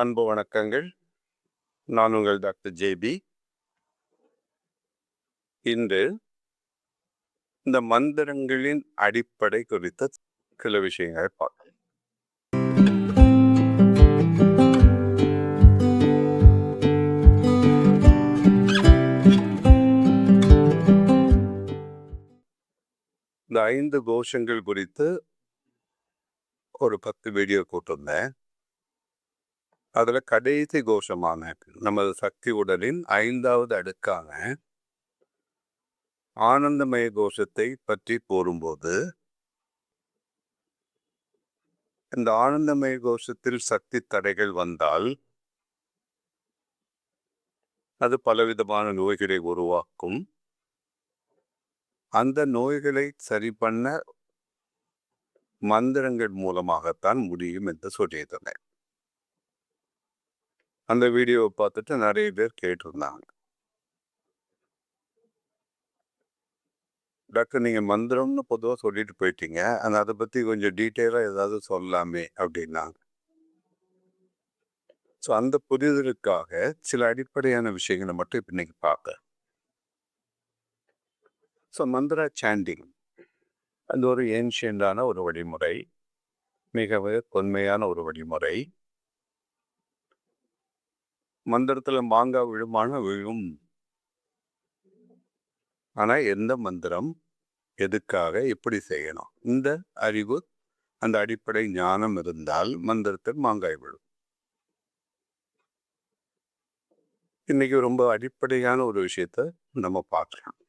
அன்பு வணக்கங்கள். நான் உங்கள் டாக்டர் ஜேபி. இன்று இந்த மந்திரங்களின் அடிப்படை குறித்த சில விஷயங்களை பார்க்கலாம். இந்த 5 கோஷங்கள் குறித்து ஒரு 10 வீடியோ போட்டிருந்தேன். அதுல கடைசி கோஷமான நமது சக்தி உடலின் 5வது அடுக்கான ஆனந்தமய கோஷத்தை பற்றி கூறும்போது, இந்த ஆனந்தமய கோஷத்தில் சக்தி தடைகள் வந்தால் அது பலவிதமான நோய்களை உருவாக்கும். அந்த நோய்களை சரி பண்ண மந்திரங்கள் மூலமாகத்தான் முடியும் என்று சொல்லியிருந்தேன். அந்த வீடியோவை பார்த்துட்டு நிறைய பேர் கேட்டிருந்தாங்க, டாக்டர் நீங்க மந்திரம்னு பொதுவாக சொல்லிட்டு போயிட்டீங்க, அதை பத்தி கொஞ்சம் டீட்டெயிலா ஏதாவது சொல்லலாமே அப்படின்னாங்க. ஸோ அந்த புரிதலுக்காக சில அடிப்படையான விஷயங்களை மட்டும் இப்போ இன்னைக்கு பார்க்க. ஸோ மந்திர சாண்டிங் அது ஒரு ஏன்ஷியண்டான ஒரு வழிமுறை, மிக தொன்மையான ஒரு வழிமுறை. மந்திரத்துல மாங்காய் விழுமான விழும். ஆனா எந்த மந்திரம் எதுக்காக எப்படி செய்யணும், இந்த அறிவு, அந்த அடிப்படை ஞானம் இருந்தால் மந்திரத்தில் மாங்காய் விழும். இன்னைக்கு ரொம்ப அடிப்படையான ஒரு விஷயத்த நம்ம பார்க்கலாம்.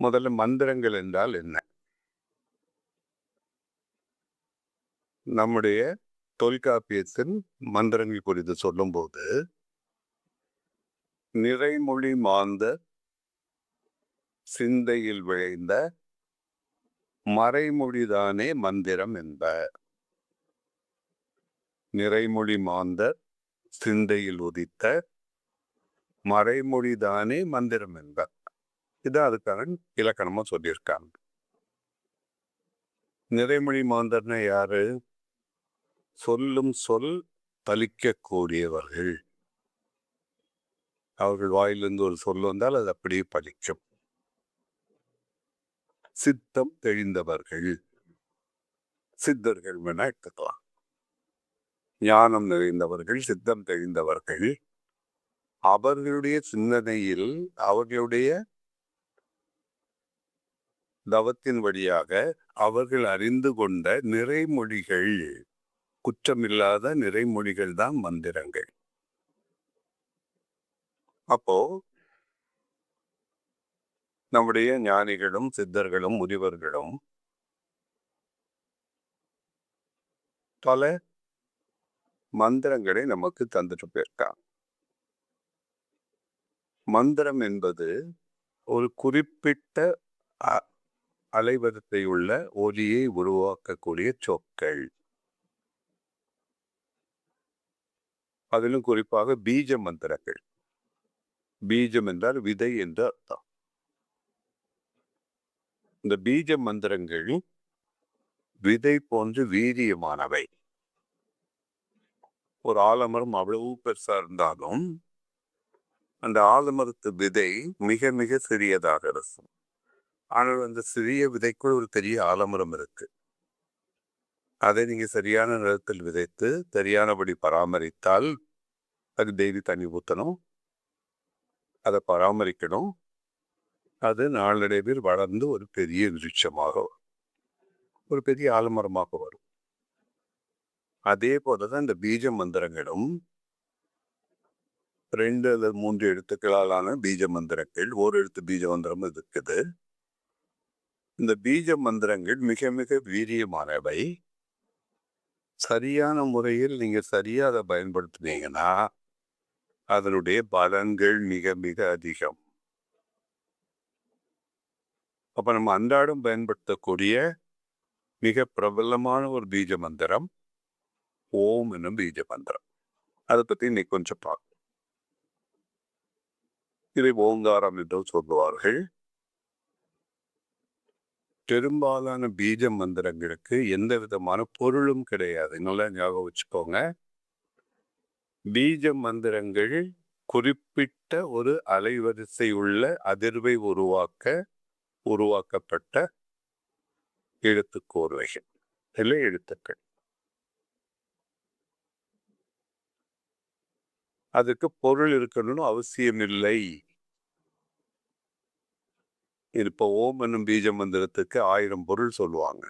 முதல்ல மந்திரங்கள் என்றால் என்ன? நம்முடைய தொல்காப்பியத்தில் மந்திரங்கள் குறித்து சொல்லும்போது, நிறைமொழி மாந்த சிந்தையில் விளைந்த மறைமொழிதானே மந்திரம் என்ப. நிறைமொழி மாந்தர் சிந்தையில் உதித்த மறைமொழிதானே மந்திரம் என்ப. இதான் அதுக்கான இலக்கணமா சொல்லியிருக்காங்க. நிறைமொழி மாந்தர்னா யாரு? சொல்லும் சொல் பலிக்கக்கூடியவர்கள். அவர்கள் வாயிலிருந்து ஒரு சொல் வந்தால் அது அப்படியே பலிக்கும். சித்தம் தெளிந்தவர்கள், சித்தர்கள் வேணா எடுத்துக்கலாம். ஞானம் நிறைந்தவர்கள், சித்தம் தெளிந்தவர்கள். அவர்களுடைய சிந்தனையில், அவர்களுடைய தவத்தின் வழியாக அவர்கள் அறிந்து கொண்ட நிறைமொழிகள், குற்றமில்லாத நிறைமொழிகள் தான் மந்திரங்கள். அப்போ நம்முடைய ஞானிகளும் சித்தர்களும் முனிவர்களும் பல மந்திரங்களை நமக்கு தந்துட்டு போயிருக்காங்க. மந்திரம் என்பது ஒரு குறிப்பிட்ட அலைவரிசை உள்ள ஒலியை உருவாக்கக்கூடிய சொற்கள். அதிலும் குறிப்பாக பீஜ மந்திரங்கள். பீஜம் என்றால் விதை என்று அர்த்தம். இந்த பீஜ மந்திரங்கள் விதை போன்று வீரியமானவை. ஒரு ஆலமரம் அவ்வளவு பெருசா இருந்தாலும் அந்த ஆலமரத்து விதை மிக மிக சிறியதாக இருக்கும். ஆனால் அந்த சிறிய விதைக்குள் ஒரு பெரிய ஆலமரம் இருக்கு. அதை நீங்க சரியான நிலத்தில் விதைத்து சரியானபடி பராமரித்தால், அது டெய்லி தண்ணி ஊற்றணும், அதை பராமரிக்கணும், அது நாளடைவில் வளர்ந்து ஒரு பெரிய விருட்சமாக வரும், ஒரு பெரிய ஆலமரமாக வரும். அதே போலதான் இந்த பீஜ மந்திரங்களும் 2 அல்லது 3 எழுத்துக்களாலான பீஜ மந்திரங்கள், ஒரு எழுத்து பீஜ மந்திரம் இருக்குது. இந்த பீஜ மந்திரங்கள் மிக மிக வீரியமானவை. சரியான முறையில் நீங்க சரியா அதை பயன்படுத்தினீங்கன்னா அதனுடைய பலன்கள் மிக மிக அதிகம். அப்ப நம்ம அன்றாடம் பயன்படுத்தக்கூடிய மிக பிரபலமான ஒரு பீஜ மந்திரம் ஓம் என்னும் பீஜ மந்திரம். அதை பத்தி இன்னைக்கு கொஞ்சம் பார்க்கலாம். இதை ஓங்காரம் என்று சொல்லுவார்கள். பெரும்பாலான பீஜ மந்திரங்களுக்கு எந்த விதமான பொருளும் கிடையாது. நல்லா ஞாபகம் வச்சுக்கோங்க. பீஜ மந்திரங்கள் குறிப்பிட்ட ஒரு அலைவரிசை உள்ள அதிர்வை உருவாக்கப்பட்ட எழுத்துக்கோர்வைகள் இல்லை எழுத்துக்கள். அதுக்கு பொருள் இருக்கணும்னு அவசியம் இல்லை. இப்போ ஓம் என்னும் பீஜ மந்திரத்துக்கு 1000 பொருள் சொல்லுவாங்க.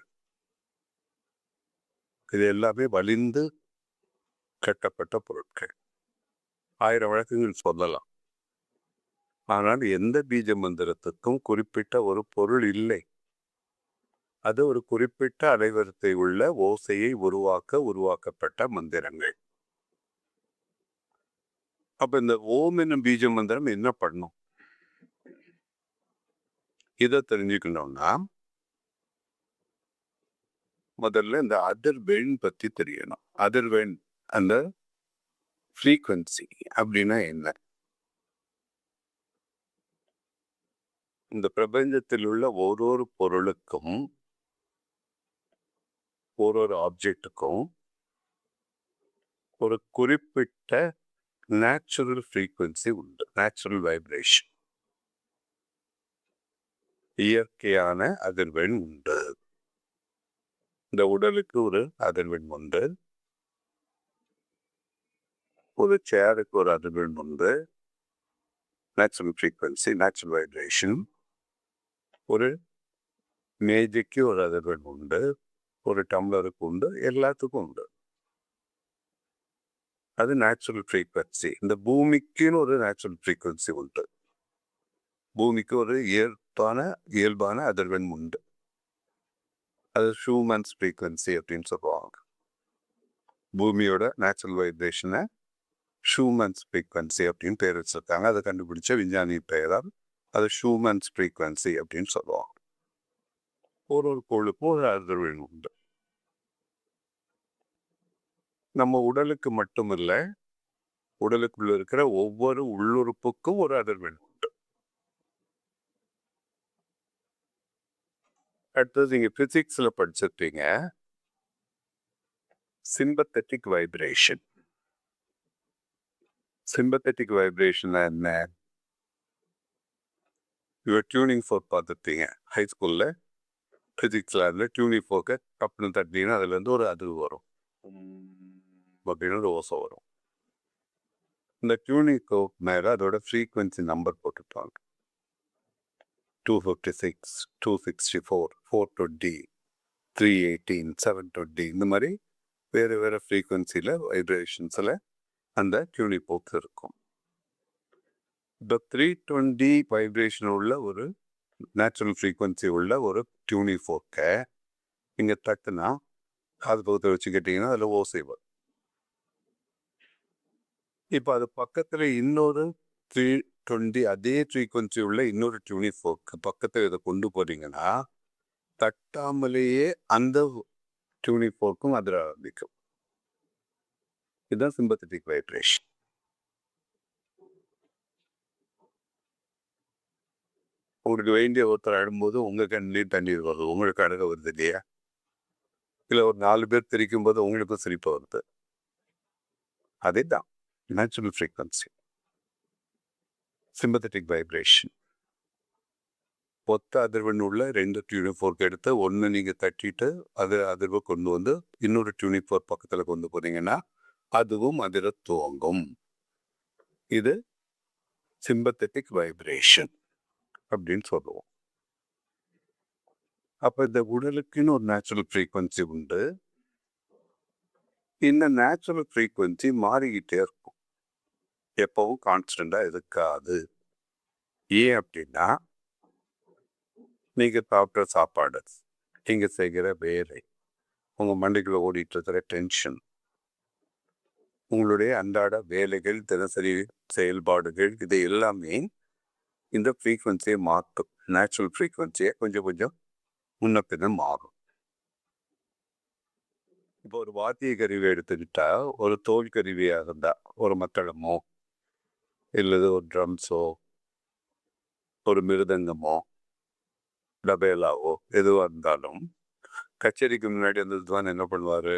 இது எல்லாமே வலிந்து கட்டப்பட்ட பொருட்கள். 1000 வழக்குகள் சொல்லலாம். ஆனால் எந்த பீஜ மந்திரத்துக்கும் குறிப்பிட்ட ஒரு பொருள் இல்லை. அது ஒரு குறிப்பிட்ட அலைவரிசை உள்ள ஓசையை உருவாக்கப்பட்ட மந்திரங்கள். அப்ப இந்த ஓம் என்னும் பீஜ மந்திரம் என்ன பண்ணும்? இதை தெரிஞ்சுக்கணும்னா முதல்ல இந்த அதிர்வெண் பத்தி தெரியணும். அதிர்வெண் அந்த ஃப்ரீக்வன்சி அப்படின்னா என்ன? இந்த பிரபஞ்சத்தில் உள்ள ஒரு பொருளுக்கும் ஒரு ஆப்ஜெக்டுக்கும் ஒரு குறிப்பிட்ட நேச்சுரல் ஃப்ரீக்வன்சி உண்டு. நேச்சுரல் வைப்ரேஷன், இயற்கையான அதிர்வெண் உண்டு. இந்த உடலுக்கு ஒரு அதிர்வெண் உண்டு, ஒரு சேருக்கு ஒரு அதிர்வெண் உண்டு, நேச்சுரல் ஃப்ரீக்வன்சி, நேச்சுரல் வைப்ரேஷன். ஒரு மேஜைக்கு ஒரு அதிர்வெண் உண்டு, ஒரு டம்ளருக்கு உண்டு, எல்லாத்துக்கும் உண்டு. அது நேச்சுரல் ஃப்ரீக்வன்சி. இந்த பூமிக்குன்னு ஒரு நேச்சுரல் ஃப்ரீக்வன்சி உண்டு. பூமிக்கு ஒரு இயல்பான அதிர்வெண் உண்டு. அது ஷூமன்ஸ் ஃப்ரீக்வன்சி அப்படின்னு சொல்லுவாங்க. பூமியோட நேச்சுரல் வைப்ரேஷனை ஷூமன்ஸ் ஃப்ரீக்வன்சி அப்படின்னு பேர் வச்சிருக்காங்க. அதை கண்டுபிடிச்ச விஞ்ஞானி பெயரால் அது ஷூமன்ஸ் ஃப்ரீக்வன்சி அப்படின்னு சொல்லுவாங்க. ஒரு பொருளுக்கும் ஒரு அதிர்வெண் உண்டு. நம்ம உடலுக்கு மட்டுமில்ல, உடலுக்குள்ள இருக்கிற ஒவ்வொரு உள்ளுறுப்புக்கும் ஒரு அதிர்வெண் உண்டு. அடுத்தது நீங்க பிசிக்ஸ்ல படிச்சிருப்பீங்க, சிம்பத்தட்டிக் வைப்ரேஷன். சிம்பத்தட்டிக் வைப்ரேஷன் என்ன? இவர் டியூனிங் ஃபோர்க் பார்த்துருப்பீங்க ஹைஸ்கூல்ல. பிசிக்ஸ்ல அதில் டியூனிங் ஃபோர்க்கை கப்புன்னு தட்டினீங்கன்னா அதுலேருந்து ஒரு அதிர்வு வரும் அப்படின்னு ஒரு ஓசை வரும். இந்த டியூனிங் ஃபோர்க் மேலே அதோட ஃப்ரீக்வன்சி நம்பர் போட்டுருப்பாங்க. 256, 264, 420, 318, 720 இந்த மாதிரி வேறு வேறு ஃப்ரீக்வன்சியில் வைப்ரேஷன்ஸில் அந்த டியூனிங் ஃபோர்க்ஸ் இருக்கும். இந்த 320 வைப்ரேஷன் உள்ள ஒரு நேச்சுரல் ஃப்ரீக்வன்சி உள்ள ஒரு டியூனிங் ஃபோர்க்கை நீங்கள் தட்டுனா அது பக்கத்தில் வச்சுக்கிட்டீங்கன்னா அதில் ஓசை வரும். இப்போ அது பக்கத்தில் இன்னொரு 320 அதே ஃப்ரீக்வன்சி உள்ள இன்னொரு டியூனிங் ஃபோர்க்கு பக்கத்தில் இதை கொண்டு போறீங்கன்னா தட்டாமலேயே அந்த டியூனிங் ஃபோர்க்கும் அதில் ஆரம்பிக்கும். இதுதான் சிம்பத்தட்டிக் வைப்ரேஷன். உங்களுக்கு வேண்டிய ஒருத்தர் ஆடும்போது உங்கள் கண்ணிலேயும் தண்ணீர் வருது, உங்களுக்கு அழுக வருது இல்லையா? இல்லை ஒரு 4 பேர் தெரிக்கும் போது உங்களுக்கும் சிரிப்பு வருது. அதே தான் நேச்சுரல் ஃப்ரீக்வன்சி, சிம்பத்தட்டிக் வைப்ரேஷன். ஒத்த அதிர்வெண் உள்ள 2 டியூனிங் ஃபோர்க் எடுத்து ஒன்று நீங்கள் தட்டிட்டு அது அதிர்வை கொண்டு வந்து இன்னொரு டியூனிங் ஃபோர்க் பக்கத்தில் கொண்டு போனீங்கன்னா அதுவும் அதிர துவங்கும். இது சிம்பத்தட்டிக் வைப்ரேஷன் அப்படின்னு சொல்லுவோம். அப்போ இந்த உடலுக்குன்னு ஒரு நேச்சுரல் ஃப்ரீக்வன்சி உண்டு. இந்த நேச்சுரல் ஃப்ரீக்வன்சி மாறிக்கிட்டே இருக்கும், எப்பவும் கான்ஸ்டண்டாக இருக்காது. ஏன் அப்படின்னா நீங்கள் சாப்பிட்ற சாப்பாடு, நீங்கள் செய்கிற வேலை, உங்கள் மண்டைக்குள்ள ஓடிட்டு இருக்கிற டென்ஷன், உங்களுடைய அன்றாட வேலைகள், தினசரி செயல்பாடுகள், இது எல்லாமே இந்த ஃப்ரீக்வன்சியை மாற்றும். நேச்சுரல் ஃப்ரீக்வன்சியை கொஞ்சம் கொஞ்சம் முன்ன பின்ன மாறும். இப்போ ஒரு வாத்திய கருவியை எடுத்துக்கிட்டா, ஒரு தோல் கருவியாக இருந்தால் ஒரு மத்தளமோ இல்லது ஒரு ட்ரம்ஸோ ஒரு மிருதங்கமோ டபேலாவோ எதுவாக இருந்தாலும் கச்சேரிக்கு முன்னாடி அந்த வித்வான் என்ன பண்ணுவார்,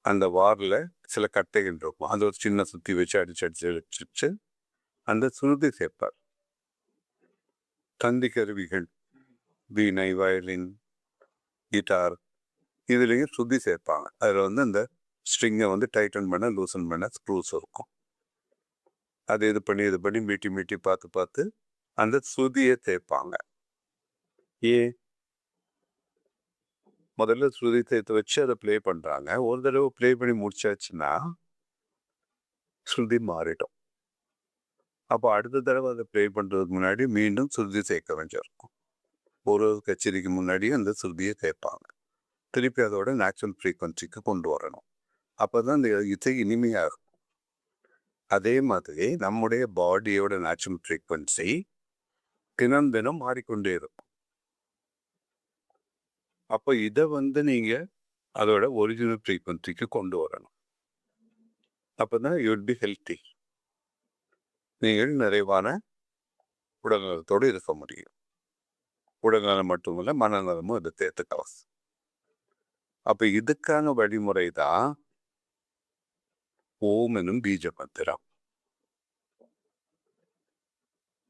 அந்த வாரில் சில கட்டைகள் இருக்கும். அது ஒரு சின்ன சுத்தி வச்சு அடிச்சு அந்த சுருதி சேர்ப்பார். தந்தி கருவிகள், வீணை, வயலின், கிட்டார் இதுலேயும் சுத்தி சேர்ப்பாங்க. அதில் வந்து இந்த ஸ்ட்ரிங்கை வந்து டைட்டன் பண்ண லூசன் பண்ண ஸ்க்ரூஸ் இருக்கும். அது இது பண்ணி மீட்டி பார்த்து அந்த சுதியை தேய்ப்பாங்க. ஏன் முதல்ல ஸ்ருதி சேர்த்து வச்சு அதை ப்ளே பண்ணுறாங்க. ஒரு தடவை ப்ளே பண்ணி முடிச்சாச்சுன்னா ஸ்ருதி மாறிடும். அப்போ அடுத்த தடவை அதை ப்ளே பண்ணுறதுக்கு முன்னாடி மீண்டும் ஸ்ருதி சேர்க்க வேண்டியிருக்கும். ஒரு கச்சேரிக்கு முன்னாடி அந்த ஸ்ருதியை சேர்ப்பாங்க. திருப்பி அதோட நேச்சுரல் ஃப்ரீக்வன்சிக்கு கொண்டு வரணும். அப்போ தான் இந்த இசை இனிமையாக இருக்கும். அதே மாதிரி நம்முடைய பாடியோட நேச்சுரல் ஃப்ரீக்வன்சி தினம் மாறிக்கொண்டே இருக்கும். அப்போ இதை வந்து நீங்கள் அதோட ஒரிஜினல் ஃப்ரீக்வன்சிக்கு கொண்டு வரணும். அப்போ தான் யூல் பி ஹெல்த்தி. நீங்கள் நிறைவான உடல்நலத்தோடு இருக்க முடியும். உடல்நலம் மட்டுமில்லை, மனநலமும் இதை தேர்த்துக்கலாம். அப்போ இதுக்கான வழிமுறை தான் ஓம் எனும் பீஜ மந்திரம்.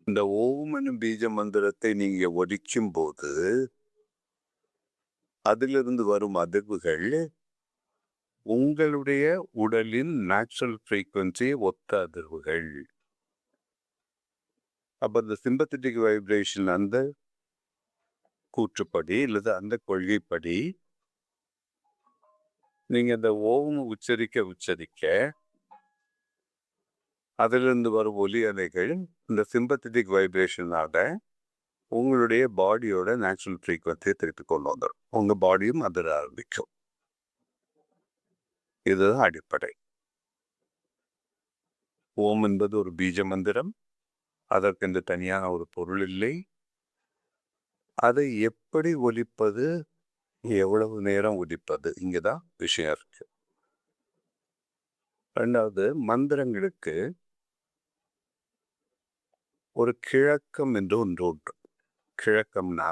இந்த ஓம் எனும் பீஜ மந்திரத்தை நீங்க ஒலிக்கும் போது அதிலிருந்து வரும் அதிர்வுகள் உங்களுடைய உடலின் நேச்சுரல் ஃப்ரீக்வன்சி ஒத்த அதிர்வுகள். அப்போ இந்த சிம்பத்தட்டிக் வைப்ரேஷன் அந்த கூற்றுப்படி அல்லது அந்த கொள்கைப்படி நீங்க இந்த ஓம் உச்சரிக்க அதிலிருந்து வரும் ஒலி அலைகள் இந்த சிம்பத்தட்டிக் வைப்ரேஷனால உங்களுடைய பாடியோட நேச்சுரல் ஃப்ரீக்வன்சியை திருப்பி கொண்டு வந்துடும். உங்க பாடியும் அதிர ஆரம்பிக்கும். இதுதான் அடிப்படை. ஓம் என்பது ஒரு பீஜ மந்திரம். அதற்கென்று தனியான ஒரு பொருள் இல்லை. அதை எப்படி ஒலிப்பது, எவ்வளவு நேரம் ஒலிப்பது, இங்கதான் விஷயம் இருக்கு. ரெண்டாவது, மந்திரங்களுக்கு ஒரு கிழக்கம் என்று ஒன்று உண்டு. கிழக்கம்னா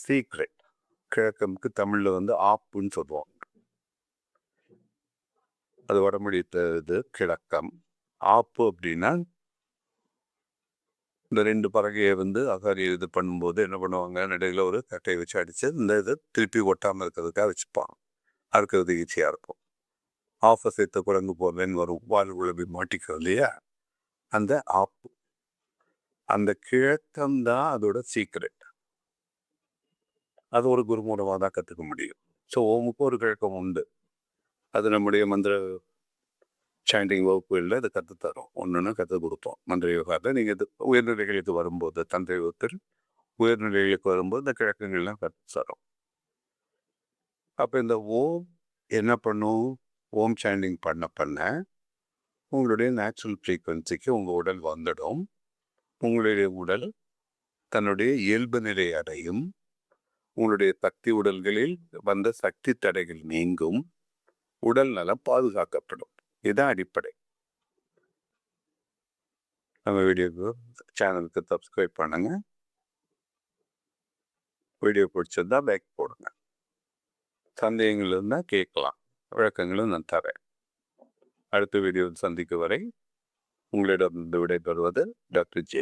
சீக்ரெட். கிழக்கம்க்கு தமிழ்ல வந்து ஆப்புன்னு சொல்லுவோம். அது வடமொழி இது கிழக்கம். ஆப்பு அப்படின்னா இந்த 2 பறகையை வந்து அகாரி இது பண்ணும்போது என்ன பண்ணுவாங்க, நடுவில் ஒரு கட்டையை வச்சு அடிச்சு இந்த இது திருப்பி ஒட்டாமல் இருக்கிறதுக்காக வச்சுப்பாங்க. அறுக்கிறது ஈஸியாக இருக்கும். ஆஃபை சேர்த்து குரங்கு போடுறேன்னு வரும், வால் உழவி மாட்டிக்கும் இல்லையா, அந்த ஆப்பு. அந்த கிழக்கம் தான் அதோட சீக்ரெட். அது ஒரு குரு மூலமாக தான் கற்றுக்க முடியும். ஸோ ஓமுக்கு ஒரு கிழக்கம் உண்டு. அது நம்முடைய மந்திர சாண்டிங் வகுப்புகளில் இதை கற்றுத்தரோம். ஒன்று கற்றுக் கொடுப்போம். மந்திர யோகாவில் நீங்கள் இது உயர்நிலைகளுக்கு வரும்போது, தந்தை யோகத்தில் உயர்நிலைகளுக்கு வரும்போது இந்த கிழக்கங்கள்லாம் கற்றுத்தரோம். அப்போ இந்த ஓம் என்ன பண்ணும், ஓம் சாண்டிங் பண்ண உங்களுடைய நேச்சுரல் ஃப்ரீக்வன்சிக்கு உங்கள் உடல் வந்துடும். உங்களுடைய உடல் தன்னுடைய இயல்பு நிலை அடையும். உங்களுடைய சக்தி உடல்களில் வந்த சக்தி தடைகள் நீங்கும். உடல் நலம் பாதுகாக்கப்படும். இதுதான் அடிப்படை. நம்ம வீடியோக்கு சேனலுக்கு சப்ஸ்கிரைப் பண்ணுங்க. வீடியோ பிடிச்சதா லைக் போடுங்க. சந்தேகங்கள் இருந்தால் கேட்கலாம். விளக்கங்களும் நான் தரேன். அடுத்த வீடியோவில் சந்திக்கும் வரை உங்களிடம் விடைபெறுவது டாக்டர் ஜே.